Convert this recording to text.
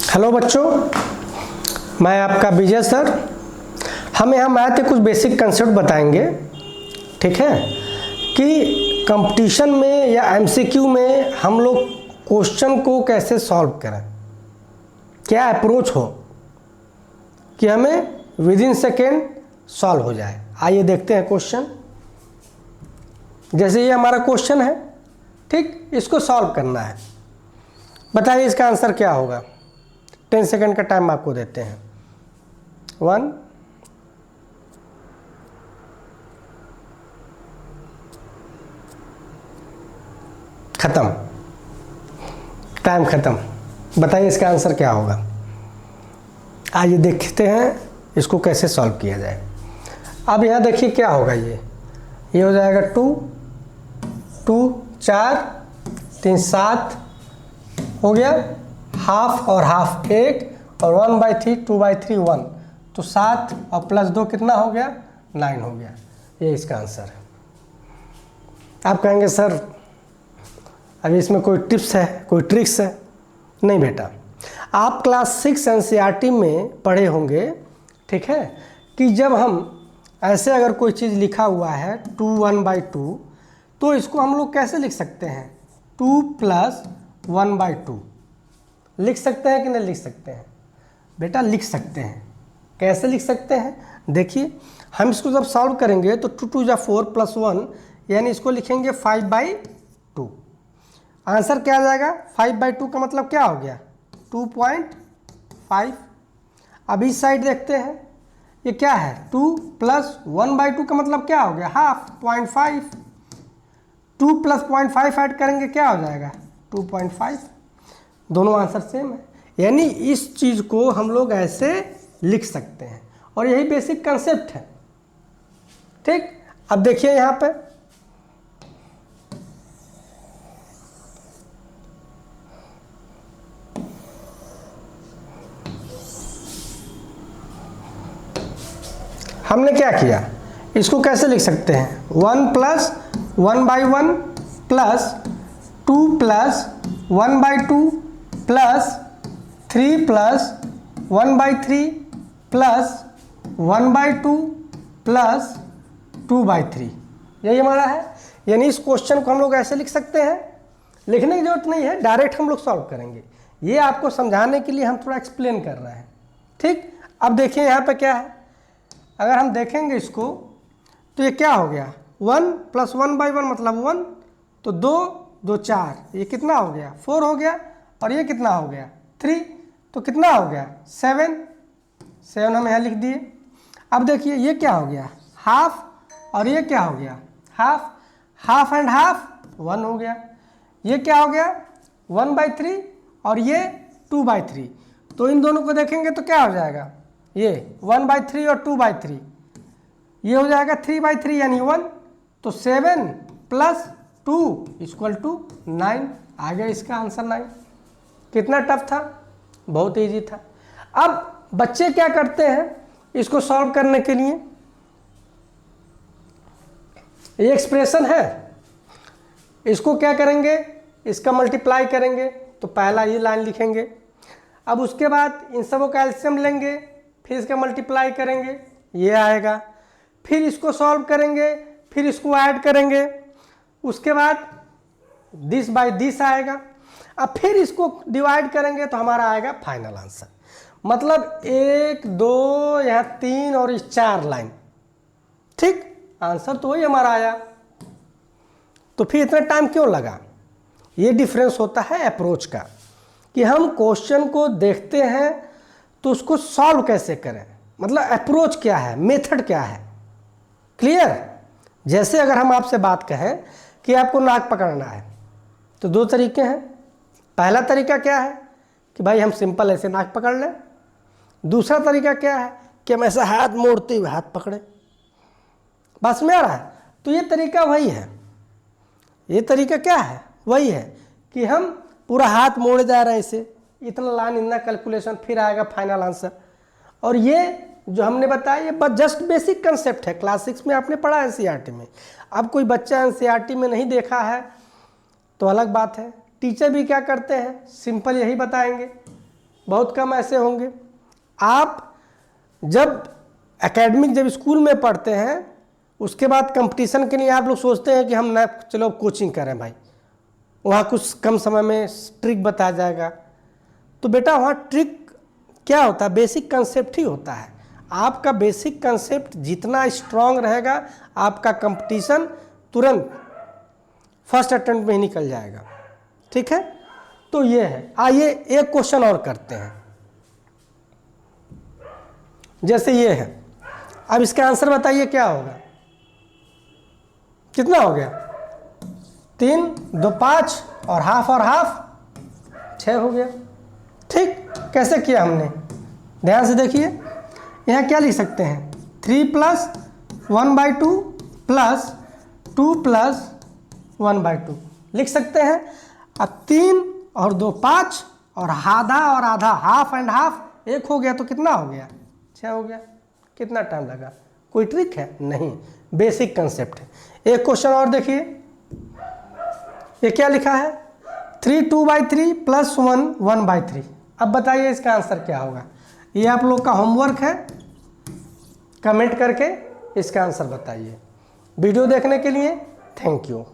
Hello बच्चों, मैं आपका विजय सर। हम यहाँ मैथ के कुछ बेसिक कंसेप्ट बताएंगे, ठीक है। कि कंपटीशन में या एमसीक्यू में हम लोग क्वेश्चन को कैसे सॉल्व करें, क्या अप्रोच हो कि हमें विद इन सेकेंड सॉल्व हो जाए। आइए देखते हैं क्वेश्चन। जैसे ये हमारा क्वेश्चन है, ठीक, इसको सॉल्व करना है। बताइए इसका आंसर क्या होगा। 10 सेकंड का टाइम आपको देते हैं। 1 खत्म, टाइम खत्म। बताइए इसका आंसर क्या होगा। आइए देखते हैं इसको कैसे सॉल्व किया जाए। अब यहाँ देखिए क्या होगा। ये हो जाएगा 2 4 3 7 हो गया, हाफ और हाफ 1 और 1/3 2/3 1, तो 7 और प्लस 2 कितना हो गया, 9 हो गया। ये इसका आंसर है। आप कहेंगे सर अभी इसमें कोई टिप्स है, कोई ट्रिक्स है? नहीं बेटा, आप क्लास 6 एनसीईआरटी में पढ़े होंगे, ठीक है, कि जब हम ऐसे अगर कोई चीज़ लिखा हुआ है 2 1/2, तो इसको हम लोग कैसे लिख सकते हैं, 2 + 1/2 लिख सकते हैं कि नहीं लिख सकते हैं? बेटा लिख सकते हैं। कैसे लिख सकते हैं? देखिए, हम इसको जब सॉल्व करेंगे तो 2 2 4 + 1, यानी इसको लिखेंगे 5/2। आंसर क्या आ जाएगा? 5/2 का मतलब क्या हो गया, 2.5। अब इस साइड देखते हैं, ये क्या है, 2 + 1/2 का मतलब क्या हो गया, हाफ, 0.5। 2 + 0.5 ऐड करेंगे क्या हो जाएगा, 2.5। दोनों आंसर सेम है। यानी इस चीज़ को हम लोग ऐसे लिख सकते हैं, और यही बेसिक कंसेप्ट है, ठीक। अब देखिए यहाँ पे हमने क्या किया, इसको कैसे लिख सकते हैं, 1 + 1/1 + 2 + 1/2 + 3 + 1/3 + 1/2 + 2/3, यही हमारा है। यानी इस क्वेश्चन को हम लोग ऐसे लिख सकते हैं। लिखने की जरूरत नहीं है, डायरेक्ट हम लोग सॉल्व करेंगे। ये आपको समझाने के लिए हम थोड़ा एक्सप्लेन कर रहे हैं, ठीक। अब देखिए यहाँ पे क्या है, अगर हम देखेंगे इसको तो ये क्या हो गया, 1 + 1/1 मतलब 1, तो 2 2 4, ये कितना हो गया, 4 हो गया, और ये कितना हो गया, 3, तो कितना हो गया, 7 हम यहाँ लिख दिए। अब देखिए ये क्या हो गया, हाफ, और ये क्या हो गया, हाफ, हाफ एंड हाफ 1 हो गया। ये क्या हो गया, 1/3, और ये 2/3, तो इन दोनों को देखेंगे तो क्या हो जाएगा, ये 1/3 और 2/3, ये हो जाएगा 3/3 यानी 1, तो 7 + 2 = 9। आ गया इसका आंसर 9। कितना टफ था, बहुत इजी था। अब बच्चे क्या करते हैं इसको सॉल्व करने के लिए, ये एक्सप्रेशन है, इसको क्या करेंगे, इसका मल्टीप्लाई करेंगे, तो पहला ये लाइन लिखेंगे। अब उसके बाद इन सबों का एलसीएम लेंगे, फिर इसका मल्टीप्लाई करेंगे, ये आएगा। फिर इसको सॉल्व करेंगे, फिर इसको ऐड करेंगे, उसके बाद दिस बाय दिस आएगा। अब फिर इसको डिवाइड करेंगे तो हमारा आएगा फाइनल आंसर। मतलब 1 2 यहाँ 3 और इस 4 लाइन, ठीक। आंसर तो वही हमारा आया। तो फिर इतना टाइम क्यों लगा? ये डिफरेंस होता है अप्रोच का, कि हम क्वेश्चन को देखते हैं तो उसको सॉल्व कैसे करें, मतलब अप्रोच क्या है, मेथड क्या है, क्लियर। जैसे अगर हम आपसे बात कहें कि आपको नाक पकड़ना है, तो 2 तरीके हैं। पहला तरीका क्या है कि भाई हम सिंपल ऐसे नाक पकड़ लें। दूसरा तरीका क्या है कि हम ऐसा हाथ मोड़ते हुए हाथ पकड़ें। बस में आ रहा है, तो ये तरीका वही है। ये तरीका क्या है, वही है कि हम पूरा हाथ मोड़े जा रहे हैं ऐसे, इतना लाइन, इतना कैलकुलेशन, फिर आएगा फाइनल आंसर। और ये जो हमने बताया ये बस जस्ट बेसिक कंसेप्ट है, क्लास 6 में आपने पढ़ा एनसीईआरटी में। अब कोई बच्चा एनसीईआरटी में नहीं देखा है तो अलग बात है। टीचर भी क्या करते हैं, सिंपल यही बताएंगे, बहुत कम ऐसे होंगे। आप जब एकेडमिक जब स्कूल में पढ़ते हैं, उसके बाद कंपटीशन के लिए आप लोग सोचते हैं कि हम ना चलो कोचिंग करें भाई, वहाँ कुछ कम समय में ट्रिक बताया जाएगा। तो बेटा वहाँ ट्रिक क्या होता है, बेसिक कंसेप्ट ही होता है। आपका बेसिक कंसेप्ट जितना स्ट्रांग रहेगा, आपका कंपटीशन तुरंत फर्स्ट अटेम्प्ट में ही निकल जाएगा। ठीक है, तो ये है। आइए एक क्वेश्चन और करते हैं। जैसे ये है, अब इसका आंसर बताइए क्या होगा। कितना हो गया? 3, 2, 5 और हाफ 6 हो गया। ठीक, कैसे किया हमने, ध्यान से देखिए। यहाँ क्या लिख सकते हैं, 3 + 1/2 + 2 + 1/2 लिख सकते हैं। अब 3 और 2 5 और आधा हाफ एंड हाफ 1 हो गया, तो कितना हो गया? 6 हो गया। कितना टाइम लगा? कोई ट्रिक है? नहीं, बेसिक कंसेप्ट है। एक क्वेश्चन और देखिए, ये क्या लिखा है, 3 2/3 + 1 1/3। अब बताइए इसका आंसर क्या होगा। ये आप लोग का होमवर्क है, कमेंट करके इसका आंसर बताइए। वीडियो देखने के लिए थैंक यू।